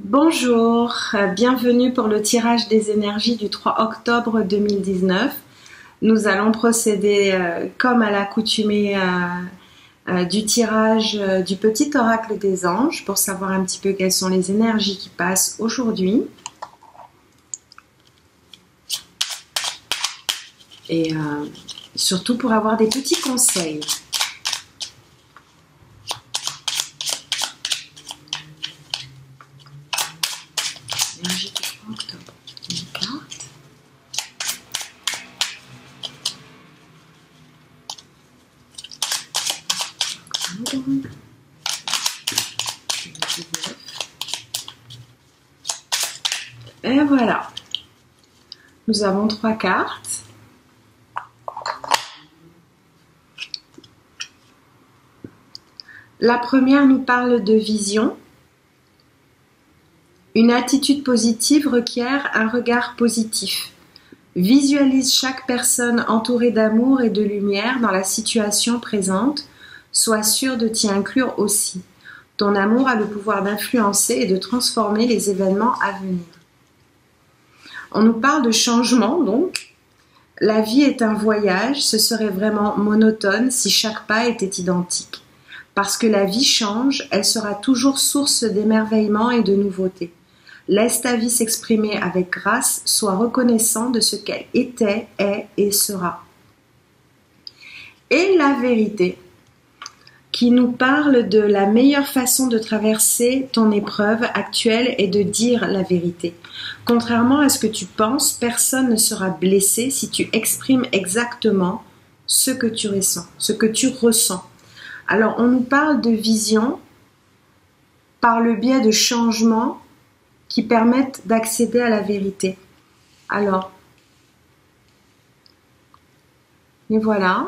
Bonjour, bienvenue pour le tirage des énergies du 3 octobre 2019. Nous allons procéder comme à l'accoutumée du tirage du petit oracle des anges pour savoir un petit peu quelles sont les énergies qui passent aujourd'hui. Et surtout pour avoir des petits conseils. Énergie du 3 octobre. Une carte. Et voilà. Nous avons 3 cartes. La première nous parle de vision. Une attitude positive requiert un regard positif. Visualise chaque personne entourée d'amour et de lumière dans la situation présente. Sois sûr de t'y inclure aussi. Ton amour a le pouvoir d'influencer et de transformer les événements à venir. On nous parle de changement donc. La vie est un voyage, ce serait vraiment monotone si chaque pas était identique. Parce que la vie change, elle sera toujours source d'émerveillement et de nouveautés. Laisse ta vie s'exprimer avec grâce, sois reconnaissant de ce qu'elle était, est et sera. Et la vérité, qui nous parle de la meilleure façon de traverser ton épreuve actuelle est de dire la vérité. Contrairement à ce que tu penses, personne ne sera blessé si tu exprimes exactement ce que tu ressens, ce que tu ressens. Alors, on nous parle de vision par le biais de changements qui permettent d'accéder à la vérité. Alors, et voilà,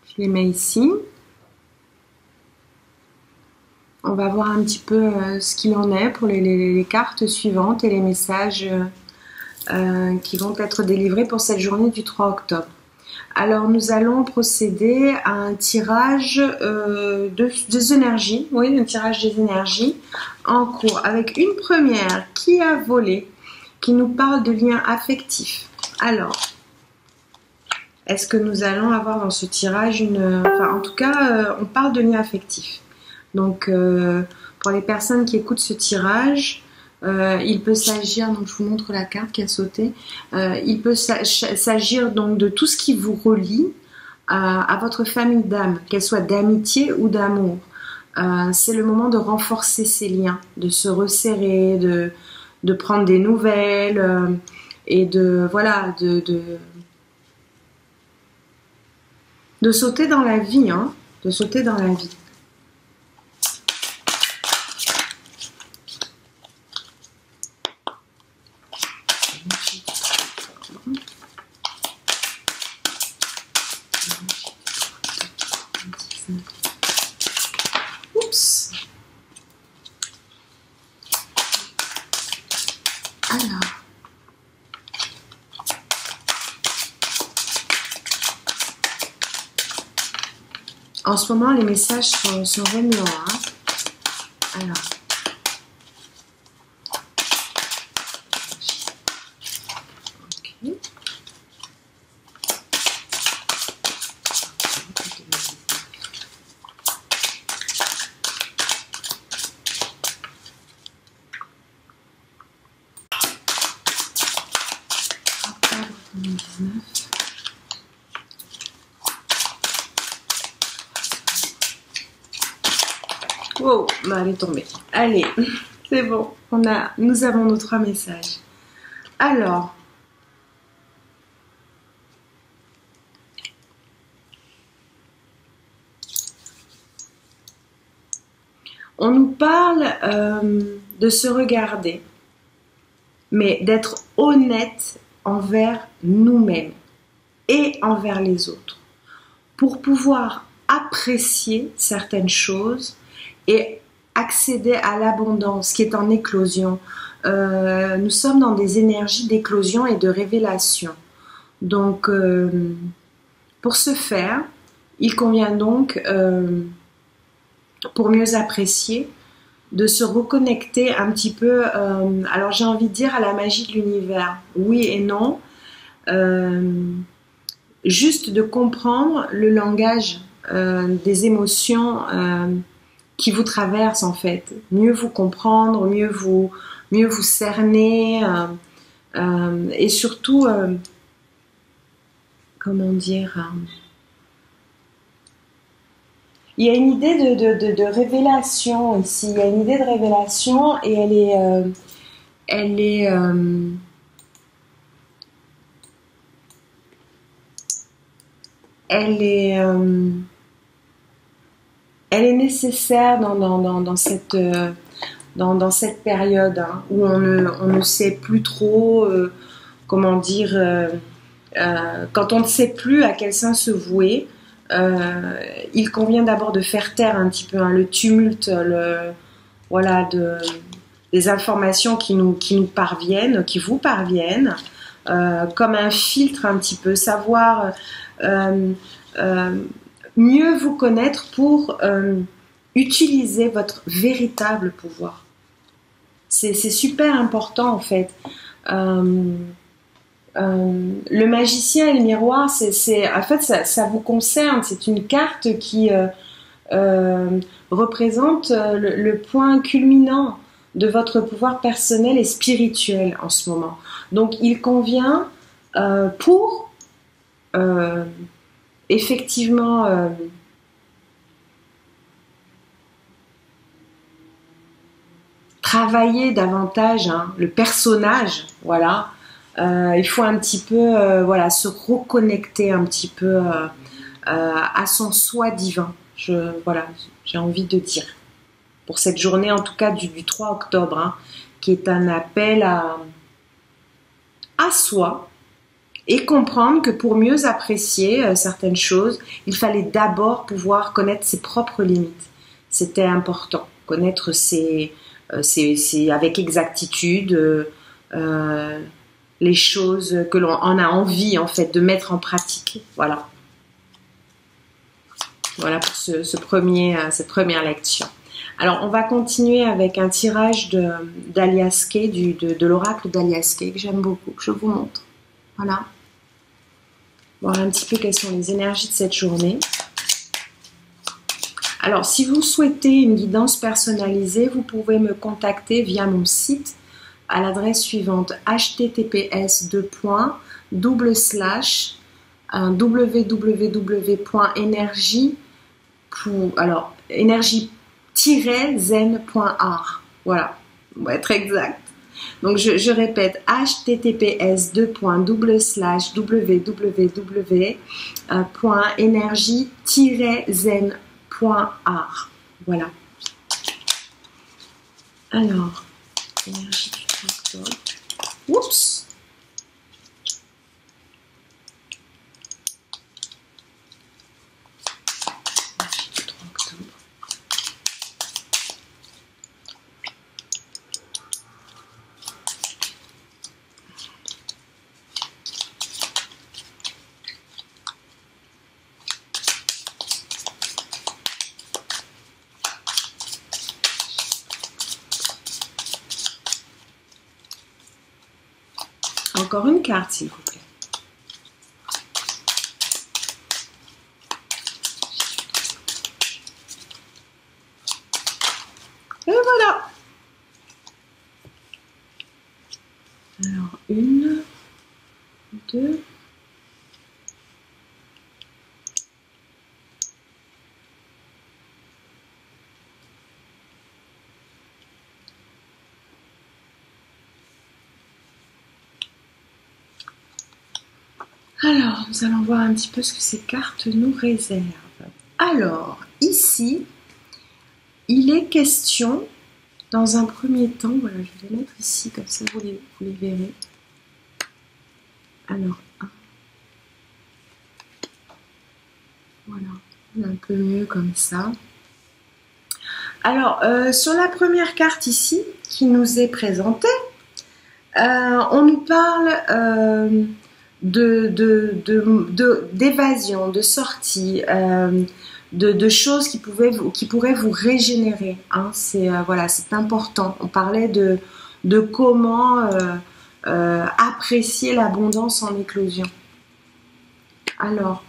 je les mets ici. On va voir un petit peu ce qu'il en est pour les cartes suivantes et les messages qui vont être délivrés pour cette journée du 3 octobre. Alors, nous allons procéder à un tirage des énergies, oui, un tirage des énergies en cours, avec une première qui a volé, qui nous parle de liens affectifs. Alors, est-ce que nous allons avoir dans ce tirage enfin, en tout cas, on parle de liens affectifs. Donc, pour les personnes qui écoutent ce tirage, il peut s'agir, donc je vous montre la carte qui a sauté, il peut s'agir donc de tout ce qui vous relie à votre famille d'âme, qu'elle soit d'amitié ou d'amour. C'est le moment de renforcer ces liens, de se resserrer, de prendre des nouvelles et de sauter dans la vie, hein, de sauter dans la vie. Oups. Alors. En ce moment, les messages sont remuants. Hein. Alors. Ok. Octobre 2019. Wow, bah elle est tombée. Allez, c'est bon, nous avons nos 3 messages. Alors, on nous parle de se regarder, mais d'être honnête envers nous-mêmes et envers les autres, pour pouvoir apprécier certaines choses et accéder à l'abondance qui est en éclosion. Nous sommes dans des énergies d'éclosion et de révélation. Donc, pour ce faire, il convient donc, pour mieux apprécier, de se reconnecter un petit peu, alors j'ai envie de dire à la magie de l'univers, oui et non, juste de comprendre le langage des émotions qui vous traversent en fait, mieux vous comprendre, mieux vous cerner, et surtout, comment dire, il y a une idée de révélation ici, il y a une idée de révélation et elle est, elle est, elle est nécessaire dans cette, dans cette période hein, où on ne sait plus trop, comment dire, quand on ne sait plus à quel sein se vouer, il convient d'abord de faire taire un petit peu hein, le tumulte, voilà, des informations qui nous parviennent, qui vous parviennent, comme un filtre un petit peu, savoir mieux vous connaître pour utiliser votre véritable pouvoir. C'est super important en fait. Le magicien et le miroir, en fait, ça vous concerne. C'est une carte qui représente le point culminant de votre pouvoir personnel et spirituel en ce moment. Donc, il convient pour effectivement travailler davantage hein, le personnage, voilà. Il faut un petit peu voilà, se reconnecter un petit peu à son soi divin. Voilà, j'ai envie de dire. Pour cette journée, en tout cas du 3 octobre, hein, qui est un appel à soi et comprendre que pour mieux apprécier certaines choses, il fallait d'abord pouvoir connaître ses propres limites. C'était important, connaître avec exactitude les choses que l'on en a envie en fait de mettre en pratique. Voilà. Voilà pour cette première lecture. Alors on va continuer avec un tirage d'Alias Kay, de l'oracle d'Alias Kay que j'aime beaucoup, que je vous montre. Voilà. Voir un petit peu quelles sont les énergies de cette journée. Alors si vous souhaitez une guidance personnalisée, vous pouvez me contacter via mon site à l'adresse suivante https://energie-zen.art. Voilà, on va être exact. Donc je répète https://www.energie-zen.art. Voilà. Alors, énergie du 3 octobre. Oups! Énergie du 3 octobre. Encore une carte, s'il vous plaît. Et voilà. Alors, 1, 2. Alors, nous allons voir un petit peu ce que ces cartes nous réservent. Alors, ici, il est question, dans un premier temps, voilà, je vais les mettre ici, comme ça vous les verrez. Alors, voilà, un peu mieux comme ça. Alors, sur la première carte ici, qui nous est présentée, on nous parle d'évasion, de sortie, de choses qui pourraient vous régénérer. Hein. Voilà, c'est important. On parlait de comment apprécier l'abondance en éclosion. Alors,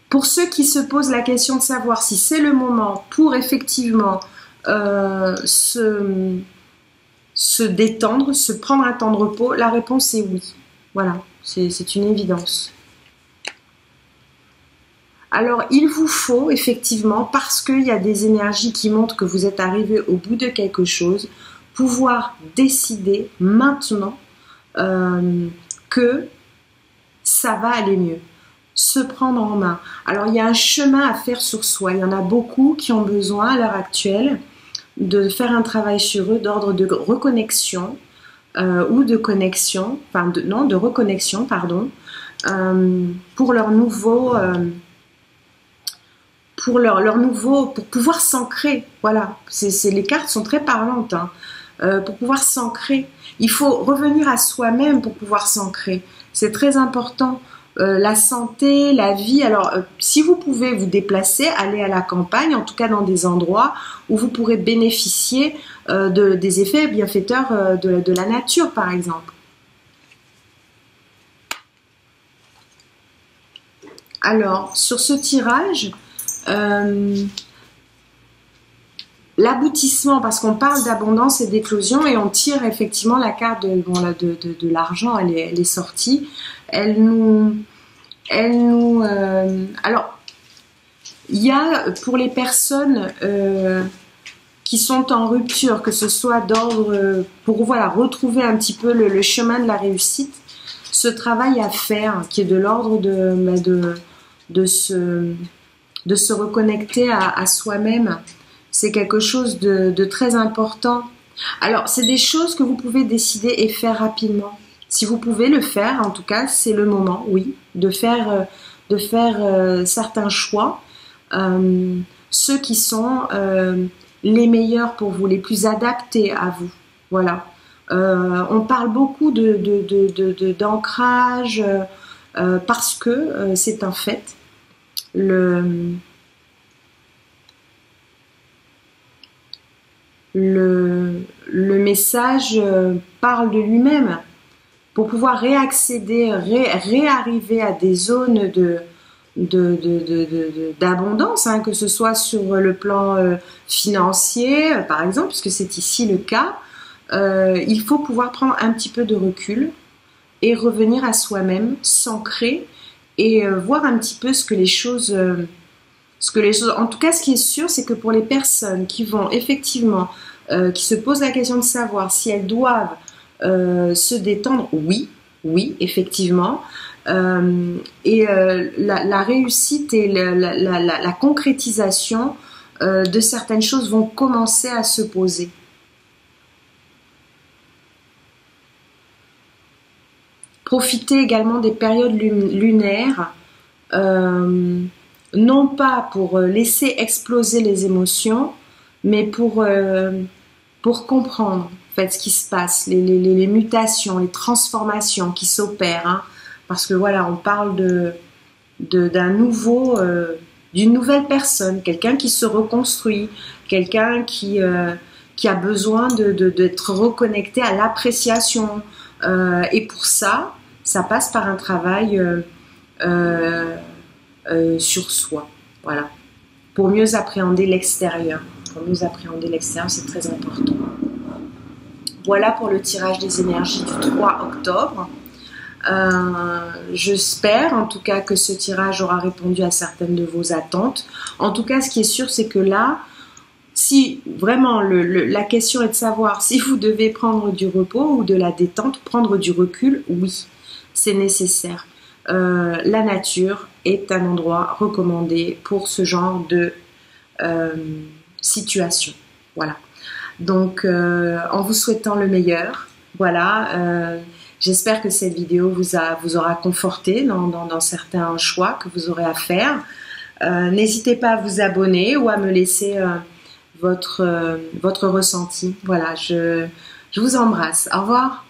pour ceux qui se posent la question de savoir si c'est le moment pour effectivement se détendre, se prendre un temps de repos, la réponse est oui. Voilà, c'est une évidence. Alors, il vous faut effectivement, parce qu'il y a des énergies qui montrent que vous êtes arrivé au bout de quelque chose, pouvoir décider maintenant que ça va aller mieux. Se prendre en main. Alors, il y a un chemin à faire sur soi. Il y en a beaucoup qui ont besoin à l'heure actuelle de faire un travail sur eux d'ordre de reconnexion ou de connexion, enfin de reconnexion, pardon, pour leur nouveau... pour pouvoir s'ancrer, voilà, les cartes sont très parlantes, hein. Pour pouvoir s'ancrer, il faut revenir à soi-même pour pouvoir s'ancrer, c'est très important, la santé, la vie, alors si vous pouvez vous déplacer, aller à la campagne, en tout cas dans des endroits où vous pourrez bénéficier des effets bienfaiteurs de la nature par exemple. Alors, sur ce tirage, l'aboutissement, parce qu'on parle d'abondance et d'éclosion et on tire effectivement la carte de l'argent, elle est sortie, alors il y a pour les personnes qui sont en rupture, que ce soit d'ordre pour voilà, retrouver un petit peu le chemin de la réussite, ce travail à faire qui est de l'ordre de se reconnecter à soi-même, c'est quelque chose de très important. Alors, c'est des choses que vous pouvez décider et faire rapidement. Si vous pouvez le faire, en tout cas, c'est le moment, oui, de faire certains choix, ceux qui sont les meilleurs pour vous, les plus adaptés à vous. Voilà. On parle beaucoup d'ancrage parce que c'est un fait. Le message parle de lui-même. Pour pouvoir réaccéder, réarriver à des zones d'abondance, hein, que ce soit sur le plan financier, par exemple, puisque c'est ici le cas, il faut pouvoir prendre un petit peu de recul et revenir à soi-même, s'ancrer et voir un petit peu ce que les choses... En tout cas, ce qui est sûr, c'est que pour les personnes qui vont effectivement, qui se posent la question de savoir si elles doivent se détendre, oui, effectivement. Et la réussite et la concrétisation de certaines choses vont commencer à se poser. Profitez également des périodes lunaires, non pas pour laisser exploser les émotions, mais pour comprendre en fait ce qui se passe, les mutations, les transformations qui s'opèrent, hein, parce que voilà, on parle d'une nouvelle personne, quelqu'un qui se reconstruit, quelqu'un qui a besoin d'être reconnecté à l'appréciation, et pour ça passe par un travail sur soi, voilà, pour mieux appréhender l'extérieur. C'est très important. Voilà pour le tirage des énergies du 3 octobre. J'espère en tout cas que ce tirage aura répondu à certaines de vos attentes. En tout cas, ce qui est sûr, c'est que là, si vraiment la question est de savoir si vous devez prendre du repos ou de la détente, prendre du recul, oui, c'est nécessaire. La nature est un endroit recommandé pour ce genre de situation. Voilà. Donc, en vous souhaitant le meilleur, voilà, j'espère que cette vidéo vous aura conforté dans certains choix que vous aurez à faire. N'hésitez pas à vous abonner ou à me laisser votre ressenti. Voilà, je vous embrasse. Au revoir.